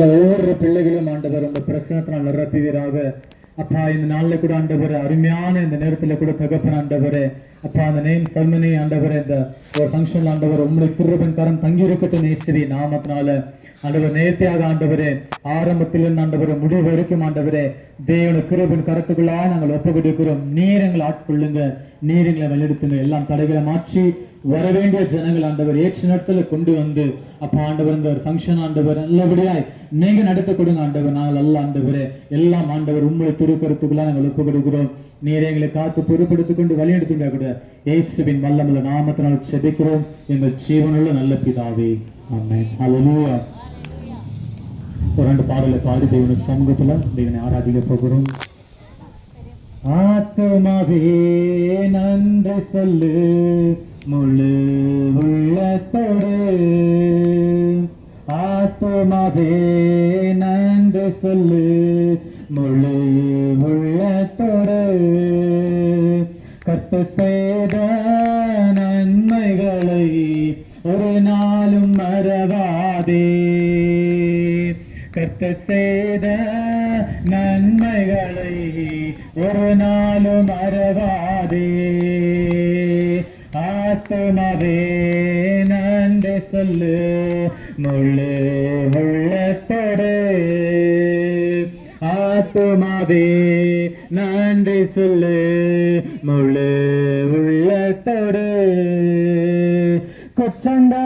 ஒவ்வொரு பிள்ளைகளும் ஆண்டவர் உங்க பிரசனத்தினால் நிரப்புவீராக. அப்பா, இந்த நாள்ல கூட ஆண்டவர் அருமையான இந்த நேரத்துல கூட தகப்பன் ஆண்டவரே, அப்பா அந்த நேம் சல்மனி ஆண்டவரே, இந்த ஒரு ஃபங்க்ஷன்ல ஆண்டவர் உங்களுடைய கிருபையின் கரம் தங்கி இருக்கட்டும் இயேசுவி நாமத்தினால. ஆண்டவர் நேர்த்தியாக ஆண்டவரே, ஆரம்பத்திலிருந்து ஆண்டவரே முடிவு வரைக்கும் ஆண்டவரே தேவனுடைய கிருபையின் கரத்துக்குள்ளா நாங்கள் ஒப்பு கொடுக்கிறோம். நீர் எங்களை ஆட்கொள்ளுங்க, நீர் எங்களை வழிநடத்துங்க. எல்லாம் தடைகளை மாற்றி வரவேண்டிய ஜனங்கள் ஆண்டவர் ஏற்ற நேரத்துல கொண்டு வந்து அப்ப ஆண்டவர் இந்த ஒரு ஃபங்க்ஷன் ஆண்டவர் நல்லபடியாய் நீங்க நடத்த கொடுங்க ஆண்டவர். நாங்கள் அல்ல ஆண்டவரே எல்லாம் ஆண்டவர் உண்மை திருக்கருத்துக்குள்ள நாங்கள் ஒப்பு கொடுக்கிறோம். நீரை எங்களை காத்து பொறுப்படுத்திக் கொண்டு வழிநடத்துங்க கூட இயேசுவின் வல்லமுள்ள நாமத்தினால் செபிக்கிறோம் எங்கள் ஜீவனுள்ள நல்ல பிதாவே, ஆமென். ஹல்லேலூயா. ஒரு 2 பாடலை பாடி தேவனுடைய சமூகத்துல தேவனை ஆராதிக்க போகிறோம். ஆத்துமாவே நன்றி சொல்லு முழு உள்ளத்தோடு, ஆத்துமாவே நன்றி சொல்லு முழு உள்ளத்தோடு, கர்த்தர் செய்த நன்மைகளை ஒரு நாளும் மறவாதே, கர்த்தர் செய்த நன்மைகளை ஒரு நாளும் மறவாதே, ஆத்துமாவே நன்றி சொல்லு முழு உள்ளத்தோடு, ஆத்துமாவே நன்றி சொல்லு முழு உள்ளத்தோடு, குற்றங்கள்